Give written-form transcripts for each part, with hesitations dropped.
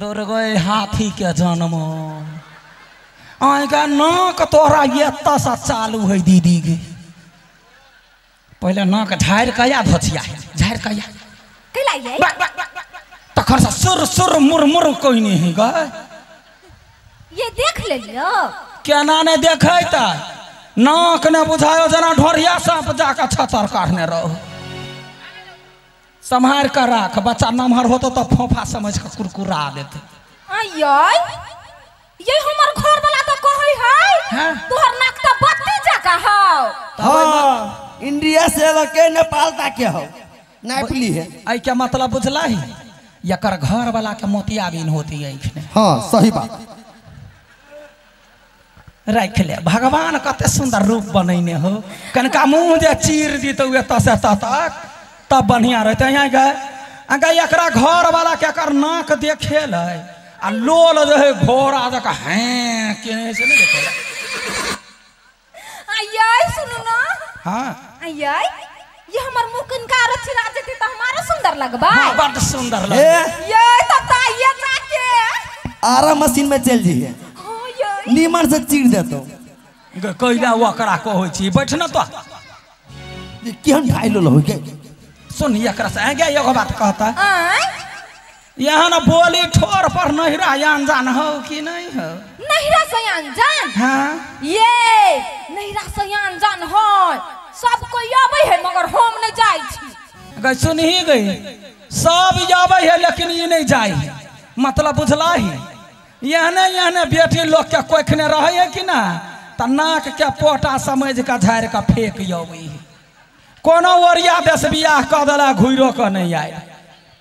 दूर गए हाथी के जन्म आएगा नाक तोरा ये सा चालू है दीदी के पहले नाक झाड़ कया धोचिया झाड़ कया तखर से सुर सुर मुर मुर कोई नहीं गए ये देख ले लियो क्या ना ने देखे ता नाक ने बुझायो जना ढोरिया सांप जाकर छतर काटने रहो संभार कर राख बच्चा नमहर होतो तो फोफा समझ कर कुरकुरा देते ये हमार घर वाला तो कहई है तोहर नाक तो बत्ती जका हो हां इंडिया से लके नेपाल तक के हो नापली है आई क्या मतलब बुझला ही यकर घर वाला के मोतियाबिन होती है हां सही बात रख ले भगवान कते सुंदर रूप बनैने हो कनका मुंह जे चीर दी तो एत से तक तब बढ़िया रहते यहाँ गए एकरा घर वाला के कर नाक देखे ले आ लोल जो है घोड़ा जक हैं केने से नहीं देखे आय सुनो ना हां आय ये हमर मुंह कनका रची राजती तो हमारा सुंदर लगबा हां बड़ सुंदर लगे ये तो ताइए जाके आरा मशीन में चल जाइए नीमन से चीर देतो कइला वकरा कहै छी बैठ न तो केहन ढाइलो हो के सुन एकरा से आगे एगो बात कहता यहाँ ना बोली ठोर पर नहिरा अनजान हो कि नहीं हो नहिरा से अनजान हाँ ये नहिरा से अनजान हो सब कोई आवे है मगर हम नहीं जाई छी गई सुन ही गई सब आवे है लेकिन ये नहीं जाई मतलब बुझला ही यहने बेटी लोग के कोखने रहे है कि ना त नाक के पोटा समझ के झाड़ के फेंक अबे कोनो ओरिया देश बियाह कह दिला घुरो के नहीं आए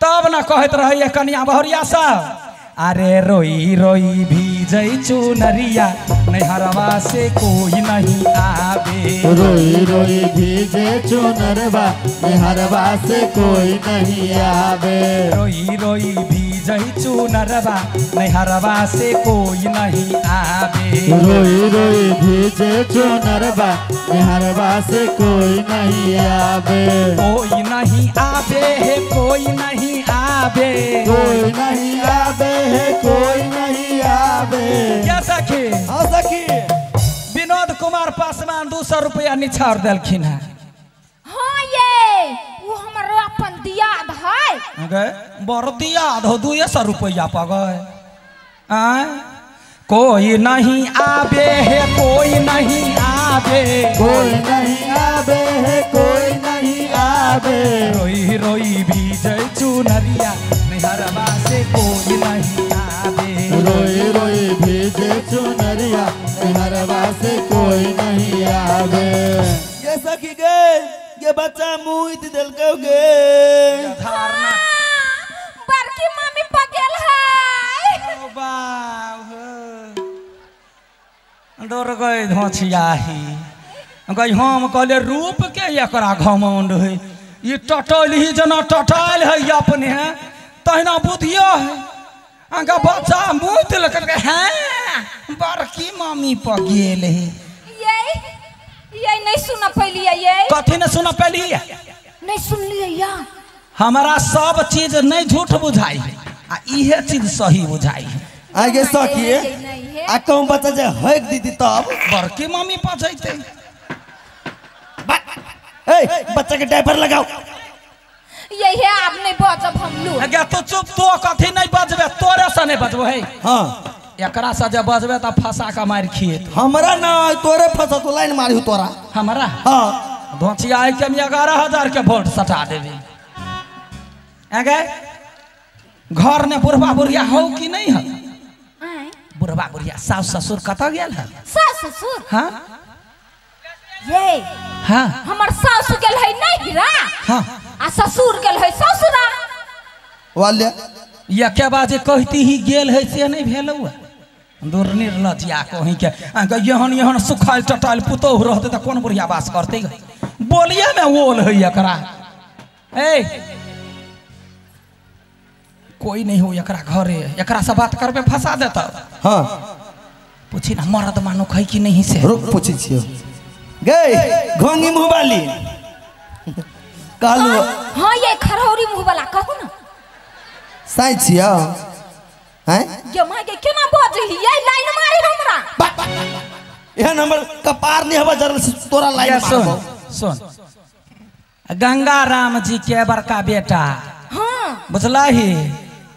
तब न कहत रहे कन्या बहुरिया सब अरे रोई रोई भीजै चुनरिया नैहरवा से कोई नहीं आवे रोई रोई भीजे चुनरवा नैहरवा से कोई नहीं आवे रोई रोई भीजै चुनरवा नैहरवा से कोई नहीं आवे रोई रोई भीजे चुनरवा नैहरवा से कोई नहीं आवे कोई नहीं आवे है कोई नहीं आवे कोई नहीं आवे है कोई नहीं आवे क्या सखी हां सखी विनोद कुमार पासवान 200 रुपया निछाड़ देलखिन है हां ये वो हमर अपन दियाद है गए बड़ दियाद हो 200 रुपया पा गए कोई नहीं आवे है कोई नहीं आवे कोई नहीं आवे है कोई नहीं आवे रोई रोई भीजै चुनरिया नैहरवा से कोई नहीं आवे रोई रोई भीजे चुनरिया नैहरवा से कोई नहीं आवे ये सखी गे ये बच्चा मुंह दिल को गे धारणा बड़की मम्मी पगेल है ओ बाव डर गए धोछिया ही गई हम कहले रूप के एकरा घमंड है ये टटल ही जना टटल है अपने है तहिना बुधियो है अंगा बच्चा मुंह दिल करके हैं बड़की मम्मी पर गेल है ये नहीं सुना पहली ये कथी न सुना पहली नहीं सुन लिया या हमारा सब चीज नहीं झूठ बुझाई है आ इहे चीज सही बुझाई है आगे सखी आ कहूं बच्चा जे हक दीदी तब बड़की मम्मी पर जैते ए बच्चा के डायपर लगाओ यही है आप नहीं बजब हम लोग अगे तो चुप तो कथी नहीं बजबे तोरे से नहीं बजबो है हां एकरा से जब बजबे त फंसा का मार खिएत हमरा ना तोरे फंसा तो लाइन मारी तोरा हमारा हां धोचिया के हम 11000 के वोट सटा देबे आगे घर ने बुढ़वा बुढ़िया हो कि नहीं है बुढ़वा बुढ़िया सास ससुर कत गेल है सास ससुर हां ये हां हमर सास गेल है नहीं रा हां आ ससुर गेल है ससुरा वाले या के बाजे कहती ही गेल है से नहीं भेलौ दूर निर्लजिया कहीं के यहन यहन सुखाल टटाल पुतोह रहते त कौन बुढ़िया बास करते बोलिए में ओल है एकरा ए कोई नहीं हो एकरा घरे एकरा से बात करबे फंसा देता हां पूछी ना मरद मानो कही कि नहीं से रुक पूछी छियो गई घोंगी मुंह वाली कालो हां ये खरौरी मुंह वाला कहू ना साई छियो हैं ये माय के केना बजही ये लाइन मारी हमरा यह नंबर कपार नहीं हवा जरल से तोरा लाइन ये सुन मारबो सुन गंगा राम जी के बड़का बेटा हां बुझला ही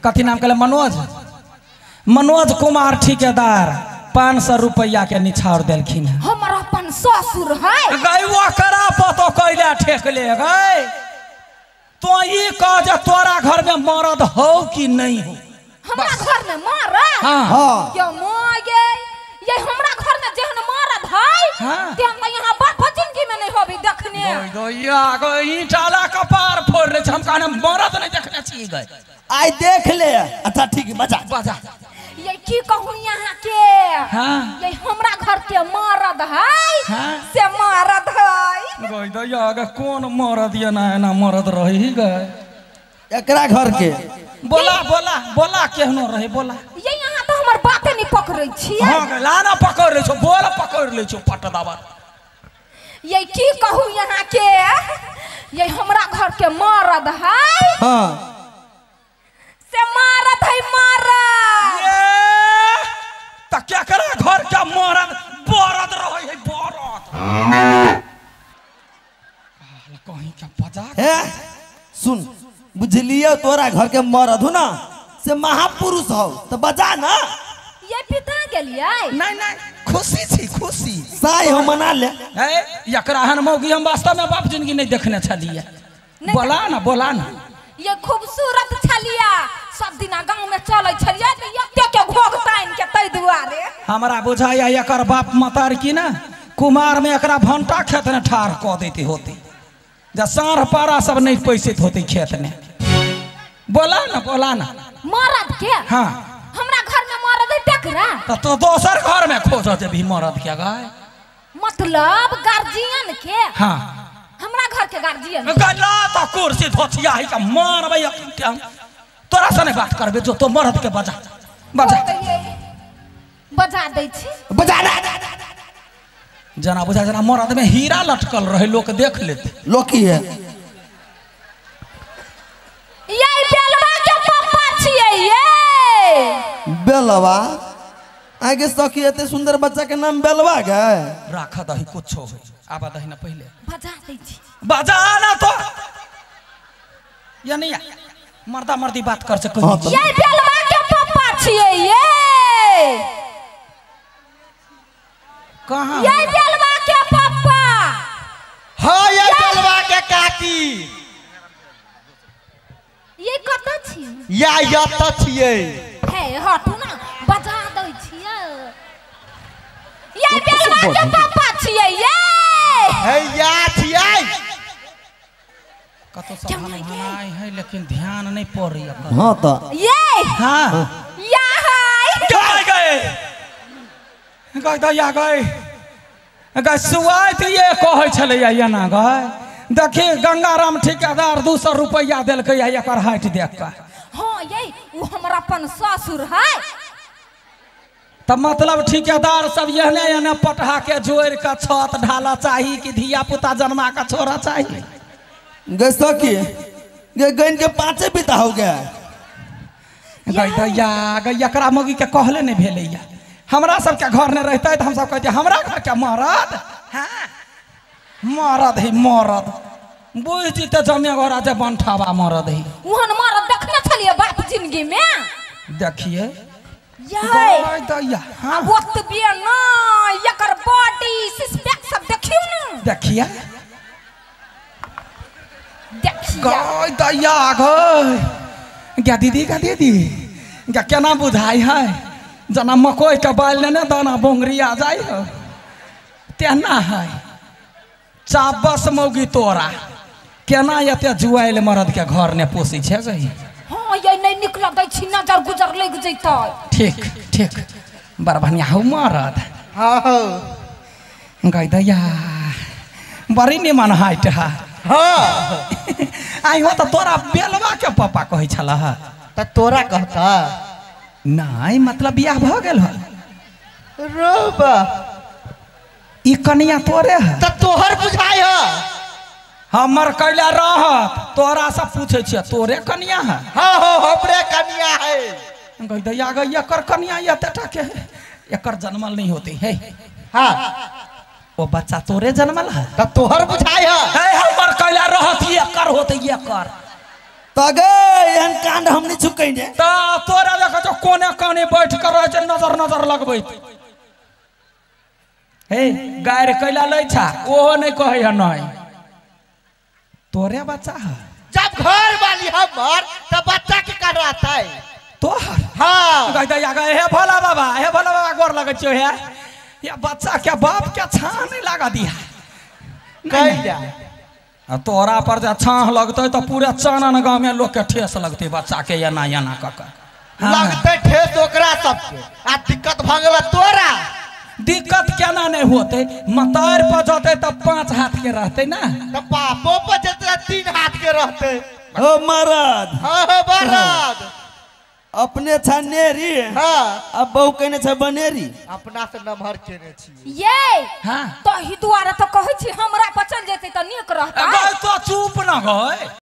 कथी नाम कहले मनोज कुमार ठेकेदार 500 रुपया के निछाड़ देलखिन हमर अपन ससुर है गई वो करा पतो कैले ठेक ले गई तो ई कह जे तोरा घर में मरद हो कि नहीं हो हमरा घर में मारा हाँ हां ये मागे ये हमरा घर में जेहन मारद है हाँ। ते हम यहाँ बाप जिंदगी में नहीं होबी देखने गईया गई ईटाला कपार फोड़ ले हम कहने मरद नहीं देखने छी गए आई देख ले अच्छा ठीक है बजा बजा ये की कहूं यहाँ के हाँ। ये हमरा घर के मरद है हाँ। से मरद है गई दैया गे कौन मरद ये ना मरद रही गए एकरा घर के बोला केहनो रहे बोला ये यहाँ तो हमर बातें नहीं पकड़े छिए हां लाना पकड़ ले छो बोल पकड़ ले छो पटदावा ये की कहूं यहाँ के ये हमरा घर के मरद है हां से मरद है मरद त क्या करे घर का मरद बरद रहे है बरद कहीं का बजा है सुन बुझलिए तोरा घर के मरद हो ना से महापुरुष हो तो बजा ना ये पिता गेलिए नहीं खुशी छी खुशी साई हो मना ले है एकरा हन मौगी हम वास्तव में बाप जिंदगी नहीं देखने छलिए बोला ना ये खूबसूरत छलिया सब दिना गांव में चले छलिया तो यते के घोग तान के तै दुआरे हमरा बुझाया एकर बाप मतार की ना कुमार में एकरा भंटा खेत ने ठार क देती होती जा साढ़ पारा सब नहीं पैसे होती खेत में बोला ना मरद के हाँ हमरा घर में मरद है टकरा तो दोसर घर में खोजो जे भी मरद के गाय मतलब गार्जियन के हाँ हमरा घर के गार्जियन गला तो कुर्सी धोतिया है का मार भाई तोरा से नहीं बात करबे जो तो मरद के बजा बजा दै छी बजा ना जना बुझा जना मरद में हीरा लटकल रहे लोग देख लेते लोकी है ये बेलवा के पप्पा छिए ये बेलवा आगे सखी एते सुंदर बच्चा के नाम बेलवा गए राख दही कुछ हो आबा दही ना पहले बजा दै छी बजा ना तो या नहीं मर्दा मर्दी बात कर सको हाँ, तो। ये बेलवा के पप्पा छिए ये कहाँ ये बेलवा के पप्पा हाँ ये बेलवा के काकी ये कत छिए या यत छिए हे हटू ना बजा दै छिए ये बेलवा के पप्पा छिए ये है या छिए कतो क्या सब भाई हनाई है लेकिन ध्यान नहीं पड़ रही है हाँ तो ये हाँ या हाय गए सुआत ये कहे छले या ना गए देखी गंगाराम ठेकेदार 200 रुपया दिलक एकर हाइट देख के हाँ ये वो हमारा अपन ससुर है तब मतलब ठेकेदार सब यहने पटहा के जोड़ के छत ढाला चाहिए कि धिया पुता जन्मा के छोड़ा चाहिए गए सखी गैन के 5 बिता हो गया एकरा मौगी के कहले नहीं भेलैया हमरा सबके घर नहीं रहते तो हम सब कहते हमरा घर के मरद हाँ मरद है मरद बुझ जीते जमे गोरा जे बनठावा मरद है वहन मरद देखने छलिए बाप जिंदगी में देखिए ये दैया हाँ वक्त भी ना एकर बॉडी सिक्स पैक सब देखियो ना देखिए देखिए गई दैया गई क्या दीदी का दीदी क्या केना बुझाई है जना मकोई के बाल ने दाना बोंगरी आ जाए हो तेना है चाबस मौगी तोरा केना एते जुआइल मरद के घर ने पोसी छे गई हाँ ये नहीं निकल दै छी नजर गुजर लग जैतै ठीक ठीक बड़ बढ़िया हो मरद हाँ गई दैया बड़ी निमन हाइट है हाँ आई हो तो तोरा बेलवा के पापा कहे छला है तो तोरा कहता नहीं मतलब बियाह भ गेल है रोबा ई कनिया तोरे है तो तोहर बुझाई है हमर कैला रहत तोरा से पूछे छिए तोरे कनिया है हाँ हो हमरे कनिया है गई दैया गई एकर कन्या ये तेटा के एकर जन्मल नहीं होती है। हाँ वो बच्चा तोरे जन्मल है तो तोहर बुझाई है हमर कैला रहती एकर होते एकर तगे एहन कांड हम नहीं चुकेंगे। तो तोरा देखो जो कोने कोने बैठ कर रहे छे नजर नजर लगबैत हे गायर कैला लै छा ओहो नहीं कहे है नहीं तोरे बच्चा है। जब घर वाली हमर तो बच्चा के कर रहा था तोहर हाँ गई दैया गए हे भोला बाबा गोर लगे छो है या बच्चा के बाप के छाह नहीं लगा दिया कह जा तोरा पर जे छाह लगते तो पूरे चानन गांव में लोग के ठेस लगते बच्चा के एना एना कक लगते ठेस ओकरा सबके आ दिक्कत भ गेल तोरा। दिक्कत केना नहीं होते मतार पर जाते तब 5 हाथ के रहते ना तो पापो पर जते 3 हाथ के रहते। हो मरद हाँ हो बरद अपने छ नेरी हाँ अब बहू कहने छ बनेरी अपना से नमहर केने छी ये हाँ तो ही दुआरे तो कहै छी हमरा बचल जेते त नीक रहता। तो चुप न गए